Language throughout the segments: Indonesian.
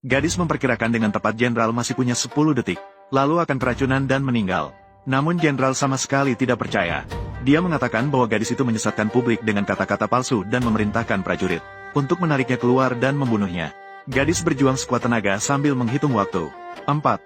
Gadis memperkirakan dengan tepat Jenderal masih punya 10 detik, lalu akan keracunan dan meninggal. Namun Jenderal sama sekali tidak percaya. Dia mengatakan bahwa gadis itu menyesatkan publik dengan kata-kata palsu dan memerintahkan prajurit untuk menariknya keluar dan membunuhnya. Gadis berjuang sekuat tenaga sambil menghitung waktu. 4.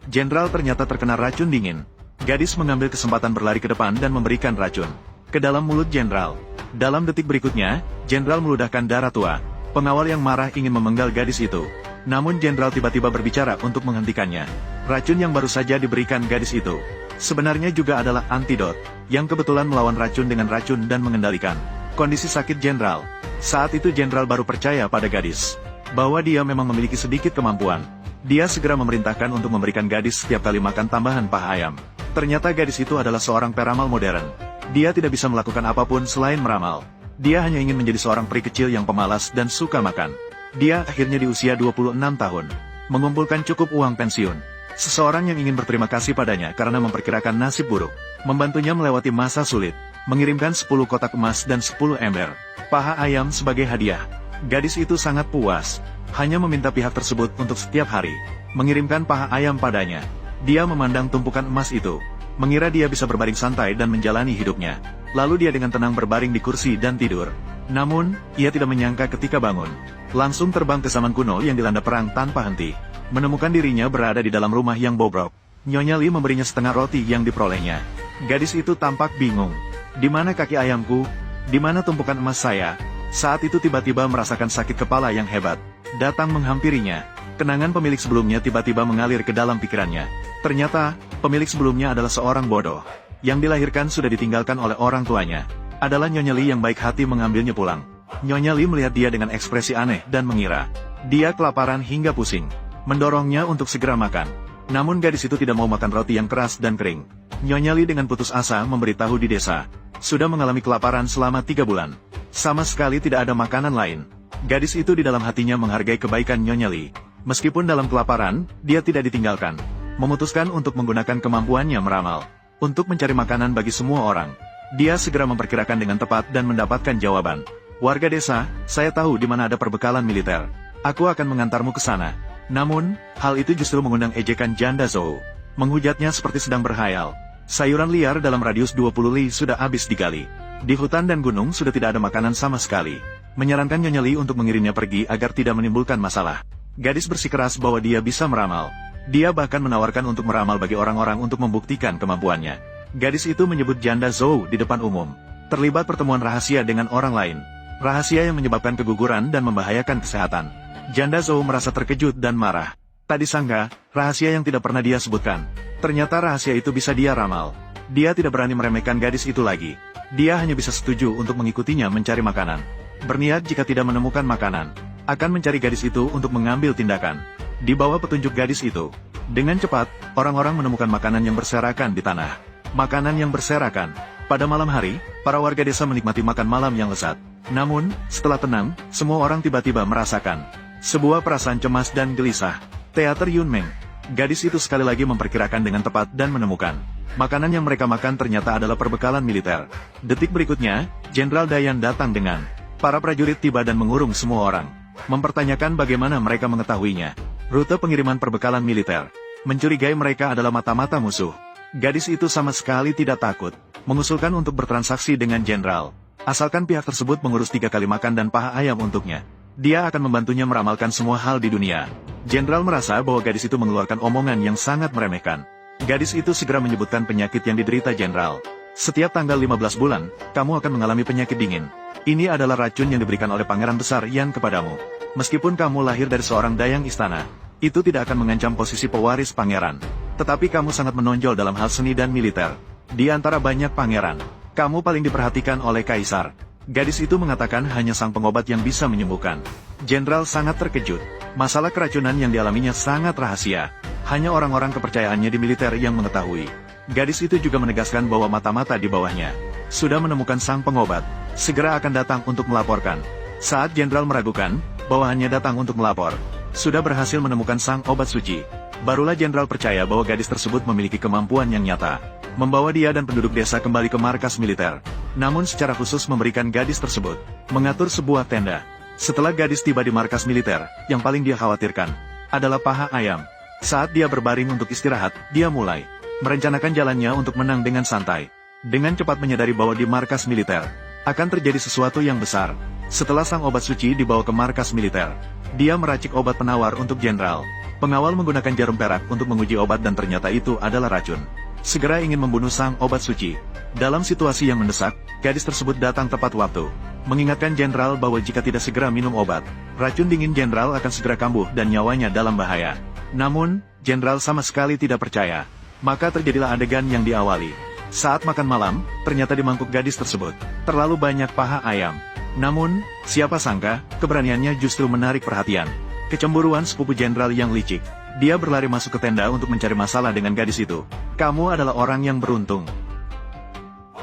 Jenderal ternyata terkena racun dingin. Gadis mengambil kesempatan berlari ke depan dan memberikan racun ke dalam mulut Jenderal. Dalam detik berikutnya, Jenderal meludahkan darah tua. Pengawal yang marah ingin memenggal gadis itu. Namun Jenderal tiba-tiba berbicara untuk menghentikannya. Racun yang baru saja diberikan gadis itu sebenarnya juga adalah antidot, yang kebetulan melawan racun dengan racun dan mengendalikan kondisi sakit Jenderal. Saat itu Jenderal baru percaya pada gadis bahwa dia memang memiliki sedikit kemampuan. Dia segera memerintahkan untuk memberikan gadis setiap kali makan tambahan paha ayam. Ternyata gadis itu adalah seorang peramal modern. Dia tidak bisa melakukan apapun selain meramal. Dia hanya ingin menjadi seorang peri kecil yang pemalas dan suka makan. Dia akhirnya di usia 26 tahun, mengumpulkan cukup uang pensiun. Seseorang yang ingin berterima kasih padanya karena memperkirakan nasib buruk, membantunya melewati masa sulit, mengirimkan 10 kotak emas dan 10 ember paha ayam sebagai hadiah. Gadis itu sangat puas, hanya meminta pihak tersebut untuk setiap hari mengirimkan paha ayam padanya. Dia memandang tumpukan emas itu, mengira dia bisa berbaring santai dan menjalani hidupnya. Lalu dia dengan tenang berbaring di kursi dan tidur. Namun, ia tidak menyangka ketika bangun, langsung terbang ke zaman kuno yang dilanda perang tanpa henti. Menemukan dirinya berada di dalam rumah yang bobrok. Nyonya Li memberinya setengah roti yang diperolehnya. Gadis itu tampak bingung. Di mana kaki ayamku? Di mana tumpukan emas saya? Saat itu tiba-tiba merasakan sakit kepala yang hebat datang menghampirinya. Kenangan pemilik sebelumnya tiba-tiba mengalir ke dalam pikirannya. Ternyata, pemilik sebelumnya adalah seorang bodoh, yang dilahirkan sudah ditinggalkan oleh orang tuanya. Adalah Nyonya Li yang baik hati mengambilnya pulang. Nyonya Li melihat dia dengan ekspresi aneh dan mengira dia kelaparan hingga pusing, mendorongnya untuk segera makan. Namun gadis itu tidak mau makan roti yang keras dan kering. Nyonya Li dengan putus asa memberitahu di desa, sudah mengalami kelaparan selama 3 bulan. Sama sekali tidak ada makanan lain. Gadis itu di dalam hatinya menghargai kebaikan Nyonya Li. Meskipun dalam kelaparan, dia tidak ditinggalkan. Memutuskan untuk menggunakan kemampuannya meramal untuk mencari makanan bagi semua orang. Dia segera memperkirakan dengan tepat dan mendapatkan jawaban. Warga desa, saya tahu di mana ada perbekalan militer. Aku akan mengantarmu ke sana. Namun, hal itu justru mengundang ejekan Janda Zhou. Menghujatnya seperti sedang berhayal. Sayuran liar dalam radius 20 li sudah habis digali. Di hutan dan gunung sudah tidak ada makanan sama sekali. Menyarankan Nyonya Li untuk mengirimnya pergi agar tidak menimbulkan masalah. Gadis bersikeras bahwa dia bisa meramal. Dia bahkan menawarkan untuk meramal bagi orang-orang untuk membuktikan kemampuannya. Gadis itu menyebut Janda Zhou di depan umum. Terlibat pertemuan rahasia dengan orang lain. Rahasia yang menyebabkan keguguran dan membahayakan kesehatan. Janda Zhou merasa terkejut dan marah. Tak disangka, rahasia yang tidak pernah dia sebutkan. Ternyata rahasia itu bisa dia ramal. Dia tidak berani meremehkan gadis itu lagi. Dia hanya bisa setuju untuk mengikutinya mencari makanan. Berniat jika tidak menemukan makanan, akan mencari gadis itu untuk mengambil tindakan. Di bawah petunjuk gadis itu, dengan cepat, orang-orang menemukan makanan yang berserakan di tanah. Makanan yang berserakan. Pada malam hari, para warga desa menikmati makan malam yang lezat. Namun, setelah tenang, semua orang tiba-tiba merasakan sebuah perasaan cemas dan gelisah. Teater Yunmeng. Gadis itu sekali lagi memperkirakan dengan tepat dan menemukan makanan yang mereka makan ternyata adalah perbekalan militer. Detik berikutnya, Jenderal Dayan datang dengan para prajurit tiba dan mengurung semua orang, mempertanyakan bagaimana mereka mengetahuinya. Rute pengiriman perbekalan militer mencurigai mereka adalah mata-mata musuh. Gadis itu sama sekali tidak takut, mengusulkan untuk bertransaksi dengan Jenderal. Asalkan pihak tersebut mengurus 3 kali makan dan paha ayam untuknya, dia akan membantunya meramalkan semua hal di dunia. Jenderal merasa bahwa gadis itu mengeluarkan omongan yang sangat meremehkan. Gadis itu segera menyebutkan penyakit yang diderita Jenderal. Setiap tanggal 15 bulan, kamu akan mengalami penyakit dingin. Ini adalah racun yang diberikan oleh Pangeran Besar Yan kepadamu. Meskipun kamu lahir dari seorang dayang istana, itu tidak akan mengancam posisi pewaris pangeran. Tetapi kamu sangat menonjol dalam hal seni dan militer. Di antara banyak pangeran, kamu paling diperhatikan oleh kaisar. Gadis itu mengatakan hanya sang pengobat yang bisa menyembuhkan. Jenderal sangat terkejut. Masalah keracunan yang dialaminya sangat rahasia. Hanya orang-orang kepercayaannya di militer yang mengetahui. Gadis itu juga menegaskan bahwa mata-mata di bawahnya sudah menemukan sang pengobat, segera akan datang untuk melaporkan. Saat Jenderal meragukan, bawahannya datang untuk melapor, sudah berhasil menemukan sang obat suci. Barulah Jenderal percaya bahwa gadis tersebut memiliki kemampuan yang nyata. membawa dia dan penduduk desa kembali ke markas militer. Namun secara khusus memberikan gadis tersebut mengatur sebuah tenda. Setelah gadis tiba di markas militer, yang paling dia khawatirkan adalah paha ayam. Saat dia berbaring untuk istirahat, dia mulai merencanakan jalannya untuk menang dengan santai. Dengan cepat menyadari bahwa di markas militer akan terjadi sesuatu yang besar. Setelah sang obat suci dibawa ke markas militer, dia meracik obat penawar untuk jenderal. Pengawal menggunakan jarum perak untuk menguji obat dan ternyata itu adalah racun. Segera ingin membunuh sang obat suci. Dalam situasi yang mendesak, gadis tersebut datang tepat waktu, mengingatkan jenderal bahwa jika tidak segera minum obat, racun dingin jenderal akan segera kambuh dan nyawanya dalam bahaya. Namun, jenderal sama sekali tidak percaya. Maka terjadilah adegan yang diawali. Saat makan malam, ternyata di mangkuk gadis tersebut terlalu banyak paha ayam. Namun, siapa sangka, keberaniannya justru menarik perhatian. Kecemburuan sepupu jenderal yang licik. Dia berlari masuk ke tenda untuk mencari masalah dengan gadis itu. Kamu adalah orang yang beruntung,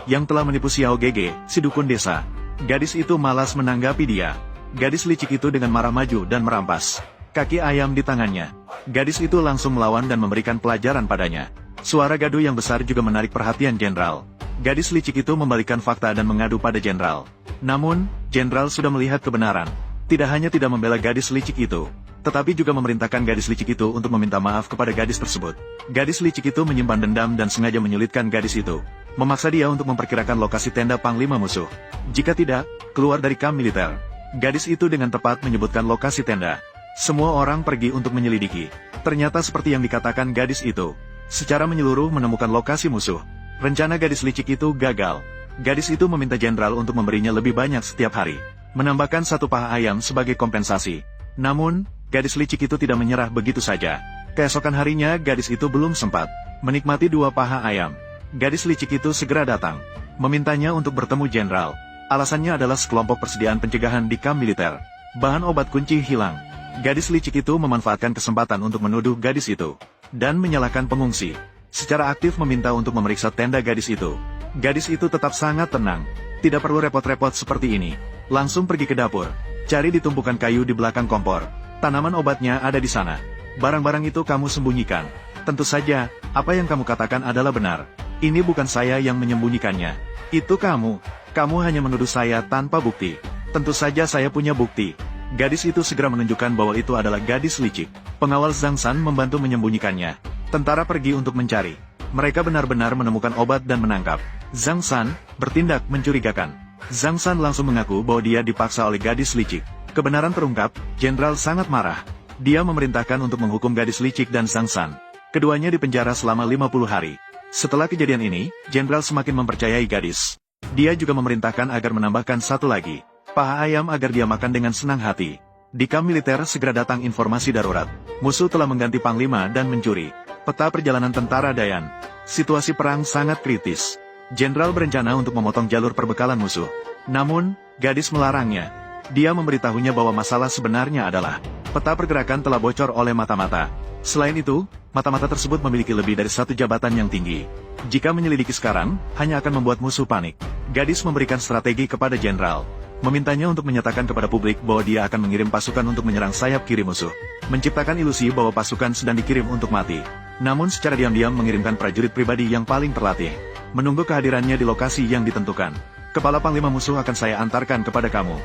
yang telah menipu Xiao Gege, si dukun desa. Gadis itu malas menanggapi dia. Gadis licik itu dengan marah maju dan merampas kaki ayam di tangannya. Gadis itu langsung melawan dan memberikan pelajaran padanya. Suara gaduh yang besar juga menarik perhatian jenderal. Gadis licik itu membalikan fakta dan mengadu pada jenderal. Namun, jenderal sudah melihat kebenaran. Tidak hanya tidak membela gadis licik itu, tetapi juga memerintahkan gadis licik itu untuk meminta maaf kepada gadis tersebut. Gadis licik itu menyimpan dendam dan sengaja menyulitkan gadis itu, memaksa dia untuk memperkirakan lokasi tenda panglima musuh. Jika tidak, keluar dari kamp militer. Gadis itu dengan tepat menyebutkan lokasi tenda. Semua orang pergi untuk menyelidiki. Ternyata seperti yang dikatakan gadis itu, secara menyeluruh menemukan lokasi musuh. Rencana gadis licik itu gagal. Gadis itu meminta jenderal untuk memberinya lebih banyak setiap hari, menambahkan satu paha ayam sebagai kompensasi. Namun, gadis licik itu tidak menyerah begitu saja. Keesokan harinya gadis itu belum sempat menikmati dua paha ayam. Gadis licik itu segera datang, memintanya untuk bertemu jenderal. Alasannya adalah sekelompok persediaan pencegahan di kamp militer. Bahan obat kunci hilang. Gadis licik itu memanfaatkan kesempatan untuk menuduh gadis itu, dan menyalahkan pengungsi. Secara aktif meminta untuk memeriksa tenda gadis itu. Gadis itu tetap sangat tenang. Tidak perlu repot-repot seperti ini. Langsung pergi ke dapur. Cari di tumpukan kayu di belakang kompor. Tanaman obatnya ada di sana. Barang-barang itu kamu sembunyikan. Tentu saja, apa yang kamu katakan adalah benar. Ini bukan saya yang menyembunyikannya. Itu kamu. Kamu hanya menuduh saya tanpa bukti. Tentu saja saya punya bukti. Gadis itu segera menunjukkan bahwa itu adalah gadis licik. Pengawal Zhang San membantu menyembunyikannya. Tentara pergi untuk mencari. Mereka benar-benar menemukan obat dan menangkap Zhang San, bertindak mencurigakan. Zhang San langsung mengaku bahwa dia dipaksa oleh gadis licik. Kebenaran terungkap, jenderal sangat marah. Dia memerintahkan untuk menghukum gadis licik dan Zhang San. Keduanya dipenjara selama 50 hari. Setelah kejadian ini, jenderal semakin mempercayai gadis. Dia juga memerintahkan agar menambahkan satu lagi paha ayam agar dia makan dengan senang hati. Di kamp militer segera datang informasi darurat. Musuh telah mengganti panglima dan mencuri peta perjalanan tentara Dayan. Situasi perang sangat kritis. Jenderal berencana untuk memotong jalur perbekalan musuh. Namun, gadis melarangnya. Dia memberitahunya bahwa masalah sebenarnya adalah peta pergerakan telah bocor oleh mata-mata. Selain itu, mata-mata tersebut memiliki lebih dari satu jabatan yang tinggi. Jika menyelidiki sekarang, hanya akan membuat musuh panik. Gadis memberikan strategi kepada jenderal, memintanya untuk menyatakan kepada publik bahwa dia akan mengirim pasukan untuk menyerang sayap kiri musuh, menciptakan ilusi bahwa pasukan sedang dikirim untuk mati. Namun secara diam-diam mengirimkan prajurit pribadi yang paling terlatih, menunggu kehadirannya di lokasi yang ditentukan. Kepala panglima musuh akan saya antarkan kepada kamu.